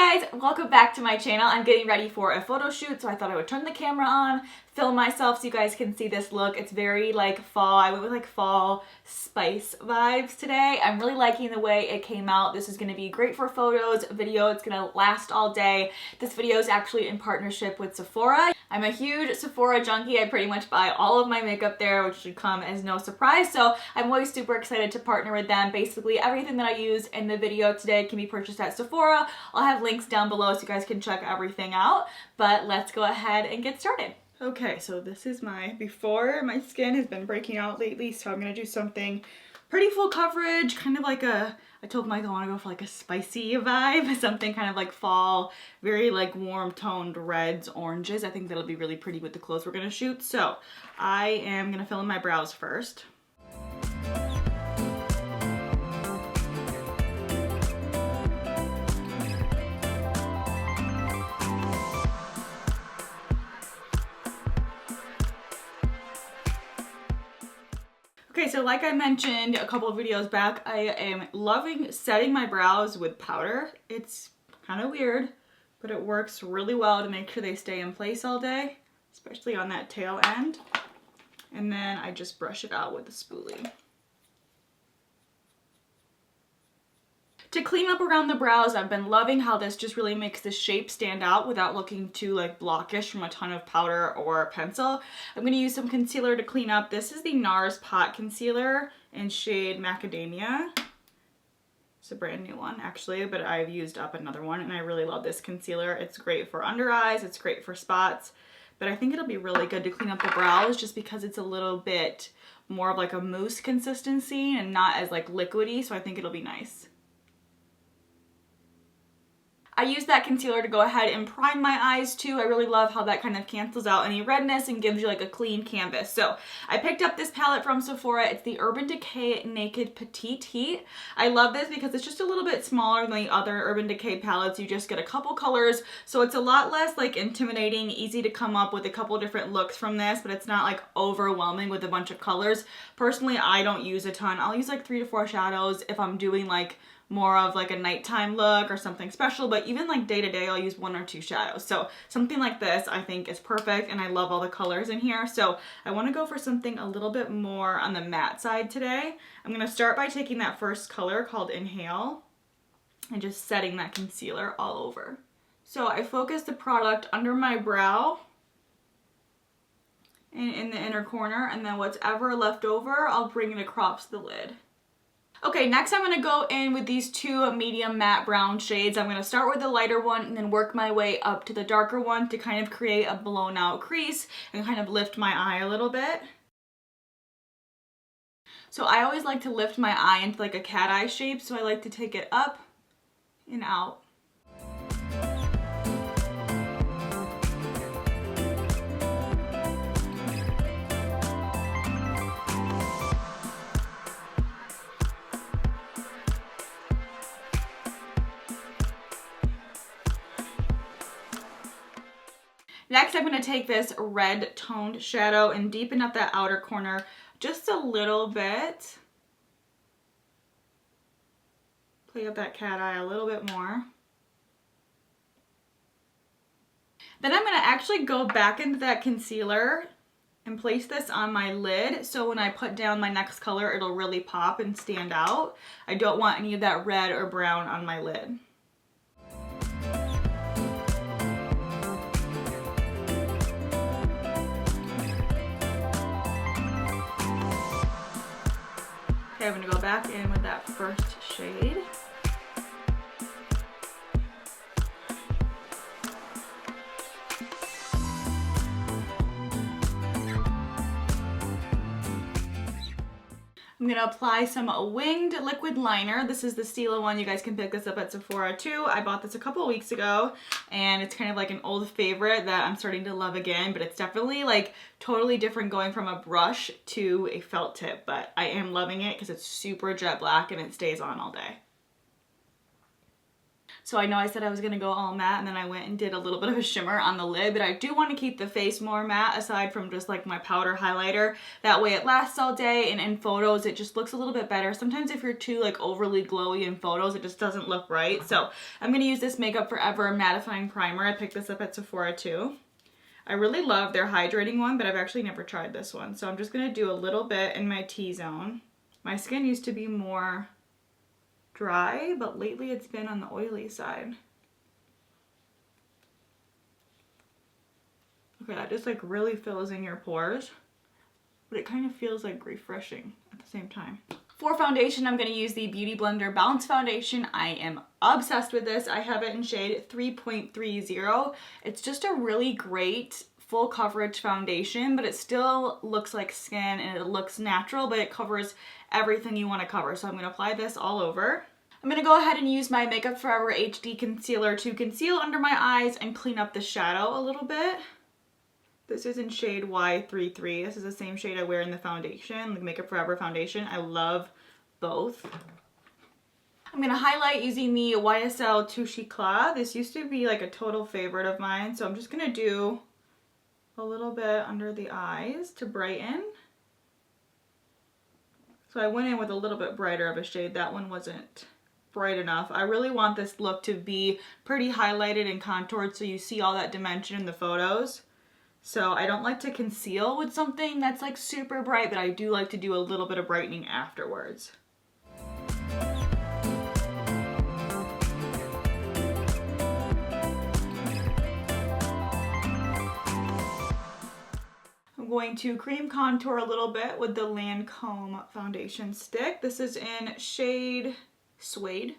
guys, welcome back to my channel. I'm getting ready for a photo shoot, so I thought I would turn the camera on, film myself so you guys can see this look. It's very like fall. I went with like fall spice vibes today. I'm really liking the way it came out. This is going to be great for photos, video. It's going to last all day. This video is actually in partnership with Sephora. I'm a huge Sephora junkie. I pretty much buy all of my makeup there, which should come as no surprise. So I'm always super excited to partner with them. Basically everything that I use in the video today can be purchased at Sephora. I'll have links down below so you guys can check everything out. But let's go ahead and get started. Okay, so this is my before. My skin has been breaking out lately, so I'm gonna do something pretty full coverage, kind of like I told Michael I want to go for like a spicy vibe, something kind of like fall, very like warm toned reds, oranges. I think that'll be really pretty with the clothes we're gonna shoot. So I am gonna fill in my brows first. Okay, so like I mentioned a couple of videos back, I am loving setting my brows with powder. It's kind of weird, but it works really well to make sure they stay in place all day, especially on that tail end. And then I just brush it out with a spoolie. To clean up around the brows, I've been loving how this just really makes the shape stand out without looking too like blockish from a ton of powder or pencil. I'm going to use some concealer to clean up. This is the NARS Pot Concealer in shade Macadamia. It's a brand new one actually, but I've used up another one and I really love this concealer. It's great for under eyes, it's great for spots, but I think it'll be really good to clean up the brows just because it's a little bit more of like a mousse consistency and not as like liquidy, so I think it'll be nice. I use that concealer to go ahead and prime my eyes too. I really love how that kind of cancels out any redness and gives you like a clean canvas. So I picked up this palette from Sephora. It's the Urban Decay Naked Petite Heat. I love this because it's just a little bit smaller than the other Urban Decay palettes. You just get a couple colors, so it's a lot less like intimidating, easy to come up with a couple different looks from this, but it's not like overwhelming with a bunch of colors. Personally, I don't use a ton. I'll use like 3 to 4 shadows if I'm doing like more of like a nighttime look or something special, but even like day to day I'll use 1 or 2 shadows. So something like this I think is perfect, and I love all the colors in here. So I want to go for something a little bit more on the matte side today. I'm going to start by taking that first color called Inhale and just setting that concealer all over. So I focus the product under my brow and in the inner corner, and then whatever left over I'll bring it across the lid. Okay, next I'm going to go in with these 2 medium matte brown shades. I'm going to start with the lighter one and then work my way up to the darker one to kind of create a blown out crease and kind of lift my eye a little bit. So I always like to lift my eye into like a cat eye shape, so I like to take it up and out. Next, I'm going to take this red toned shadow and deepen up that outer corner just a little bit. Play up that cat eye a little bit more. Then I'm going to actually go back into that concealer and place this on my lid, so when I put down my next color, it'll really pop and stand out. I don't want any of that red or brown on my lid. Okay, I'm going to go back in with that first shade. I'm going to apply some winged liquid liner. This is the Stila one. You guys can pick this up at Sephora too. I bought this a couple weeks ago and it's kind of like an old favorite that I'm starting to love again, but it's definitely like totally different going from a brush to a felt tip, but I am loving it because it's super jet black and it stays on all day. So I know I said I was gonna go all matte, and then I went and did a little bit of a shimmer on the lid, but I do want to keep the face more matte aside from just like my powder highlighter. That way it lasts all day, and in photos it just looks a little bit better. Sometimes if you're too like overly glowy in photos, it just doesn't look right. So I'm gonna use this Makeup Forever mattifying primer. I picked this up at Sephora too. I really love their hydrating one, but I've actually never tried this one. So I'm just gonna do a little bit in my T-zone. My skin used to be more dry, but lately it's been on the oily side. Okay, that just like really fills in your pores, but it kind of feels like refreshing at the same time. For foundation, I'm going to use the Beauty Blender Balance Foundation. I am obsessed with this. I have it in shade 3.30. It's just a really great full coverage foundation, but it still looks like skin and it looks natural, but it covers everything you want to cover. So I'm going to apply this all over. I'm going to go ahead and use my Makeup Forever HD Concealer to conceal under my eyes and clean up the shadow a little bit. This is in shade Y33. This is the same shade I wear in the foundation, the Makeup Forever foundation. I love both. I'm going to highlight using the YSL Touche Eclat. This used to be like a total favorite of mine, so I'm just going to do a little bit under the eyes to brighten. So I went in with a little bit brighter of a shade. That one wasn't bright enough. I really want this look to be pretty highlighted and contoured so you see all that dimension in the photos. So I don't like to conceal with something that's like super bright, but I do like to do a little bit of brightening afterwards. I'm going to cream contour a little bit with the Lancome foundation stick. This is in shade Suede.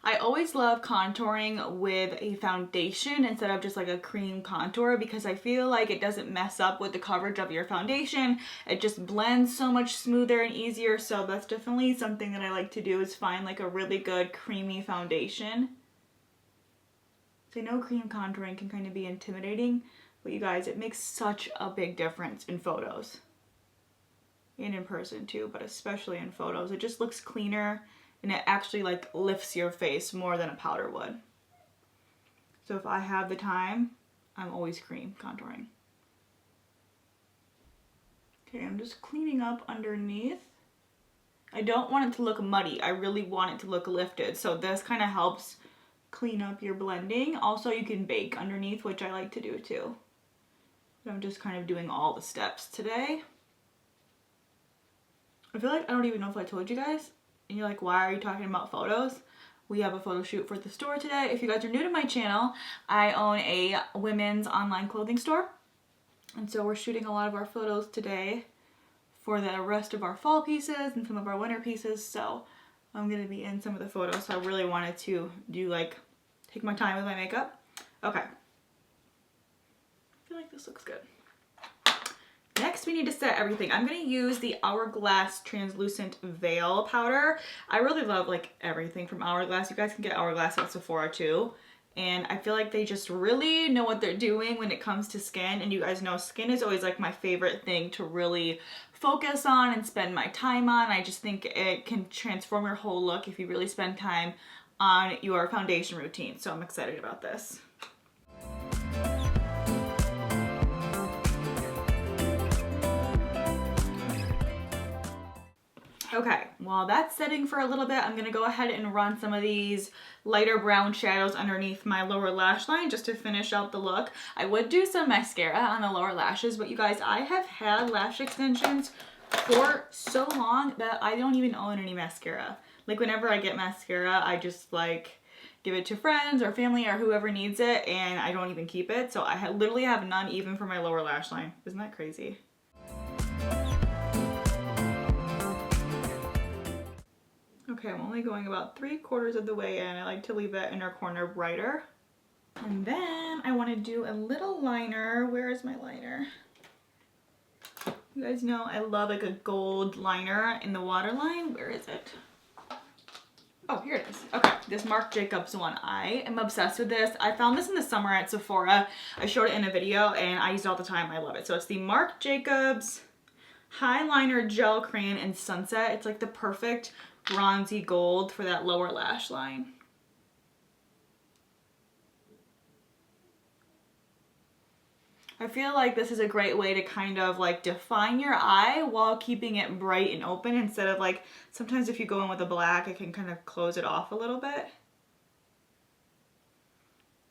I always love contouring with a foundation instead of just like a cream contour because I feel like it doesn't mess up with the coverage of your foundation. It just blends so much smoother and easier, so that's definitely something that I like to do, is find like a really good creamy foundation. So I know cream contouring can kind of be intimidating, but you guys, it makes such a big difference in photos. And in person too, but especially in photos. It just looks cleaner. And it actually like lifts your face more than a powder would. So if I have the time, I'm always cream contouring. Okay, I'm just cleaning up underneath. I don't want it to look muddy. I really want it to look lifted. So this kind of helps clean up your blending. Also, you can bake underneath, which I like to do too. But I'm just kind of doing all the steps today. I feel like I don't even know if I told you guys. And you're like, why are you talking about photos? We have a photo shoot for the store today. If you guys are new to my channel, I own a women's online clothing store. And so we're shooting a lot of our photos today for the rest of our fall pieces and some of our winter pieces. So I'm going to be in some of the photos. So I really wanted to do like, take my time with my makeup. Okay. I feel like this looks good. Next, we need to set everything. I'm going to use the Hourglass Translucent Veil Powder. I really love like everything from Hourglass. You guys can get Hourglass at Sephora too. And I feel like they just really know what they're doing when it comes to skin. And you guys know skin is always like my favorite thing to really focus on and spend my time on. I just think it can transform your whole look if you really spend time on your foundation routine. So I'm excited about this. Okay, while that's setting for a little bit, I'm going to go ahead and run some of these lighter brown shadows underneath my lower lash line just to finish out the look. I would do some mascara on the lower lashes, but you guys, I have had lash extensions for so long that I don't even own any mascara. Like whenever I get mascara, I just like give it to friends or family or whoever needs it, and I don't even keep it. So I literally have none even for my lower lash line. Isn't that crazy? Okay, I'm only going about 3/4 of the way in. I like to leave that inner corner brighter. And then I want to do a little liner. Where is my liner? You guys know I love like a gold liner in the waterline. Where is it? Oh, here it is. Okay, this Marc Jacobs one. I am obsessed with this. I found this in the summer at Sephora. I showed it in a video and I use it all the time. I love it. So it's the Marc Jacobs Highliner Gel Crayon in Sunset. It's like the perfect bronzy gold for that lower lash line. I feel like this is a great way to kind of like define your eye while keeping it bright and open, instead of like, sometimes if you go in with a black, it can kind of close it off a little bit.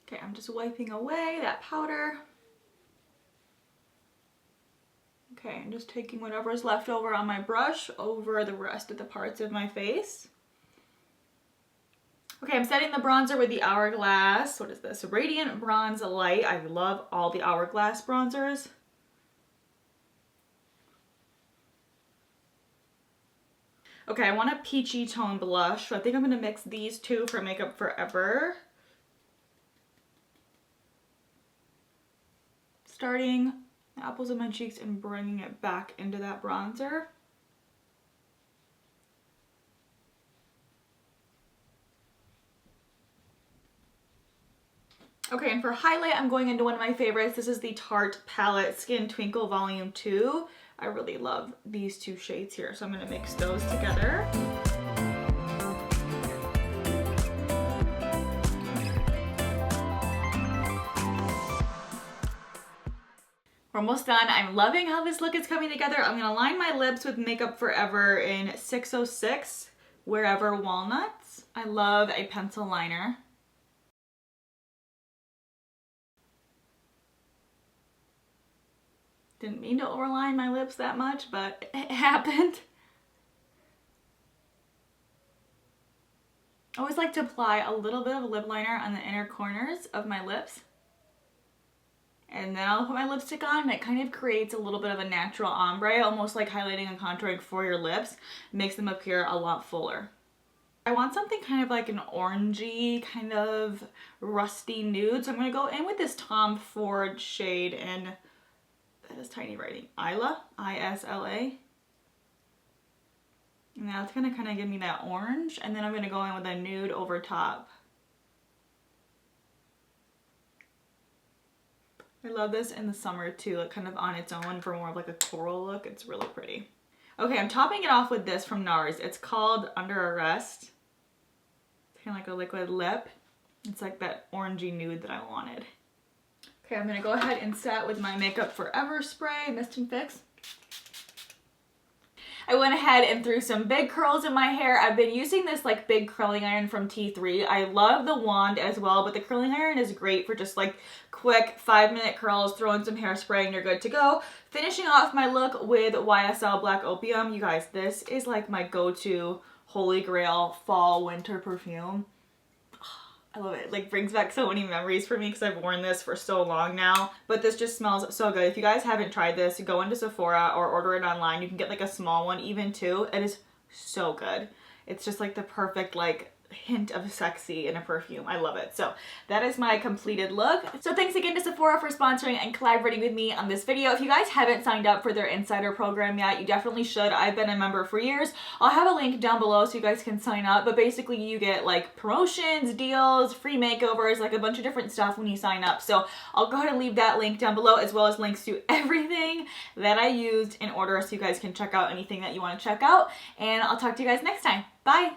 Okay, I'm just wiping away that powder. Okay, I'm just taking whatever's left over on my brush over the rest of the parts of my face. Okay, I'm setting the bronzer with the Hourglass. What is this? Radiant Bronze Light. I love all the Hourglass bronzers. Okay, I want a peachy tone blush, so I think I'm going to mix these two for Makeup Forever. Starting the apples of my cheeks and bringing it back into that bronzer. Okay, and for highlight, I'm going into one of my favorites. This is the Tarte Palette Skin Twinkle Volume 2. I really love these two shades here, so I'm going to mix those together. We're almost done. I'm loving how this look is coming together. I'm going to line my lips with Makeup Forever in 606 Wherever Walnuts. I love a pencil liner. Didn't mean to overline my lips that much, but it happened. I always like to apply a little bit of lip liner on the inner corners of my lips. And then I'll put my lipstick on, and it kind of creates a little bit of a natural ombre, almost like highlighting and contouring for your lips. It makes them appear a lot fuller. I want something kind of like an orangey, kind of rusty nude, so I'm going to go in with this Tom Ford shade in... That is tiny writing. Isla, I-S-L-A. And that's gonna kind of give me that orange, and then I'm gonna go in with a nude over top. I love this in the summer too, like kind of on its own for more of like a coral look. It's really pretty. Okay, I'm topping it off with this from NARS. It's called Under Arrest. It's kind of like a liquid lip. It's like that orangey nude that I wanted. Okay, I'm gonna go ahead and set with my Makeup Forever spray, Mist and Fix. I went ahead and threw some big curls in my hair. I've been using this like big curling iron from T3. I love the wand as well, but the curling iron is great for just like quick 5-minute curls, throw in some hairspray and you're good to go. Finishing off my look with YSL Black Opium. You guys, this is like my go-to holy grail fall winter perfume. I love it. It like brings back so many memories for me because I've worn this for so long now. But this just smells so good. If you guys haven't tried this, go into Sephora or order it online. You can get like a small one even too. It is so good. It's just like the perfect like hint of sexy in a perfume. I love it. So that is my completed look. So thanks again to Sephora for sponsoring and collaborating with me on this video. If you guys haven't signed up for their insider program yet, you definitely should. I've been a member for years. I'll have a link down below so you guys can sign up, but basically you get like promotions, deals, free makeovers, like a bunch of different stuff when you sign up. So I'll go ahead and leave that link down below, as well as links to everything that I used in order so you guys can check out anything that you want to check out. And I'll talk to you guys next time. Bye!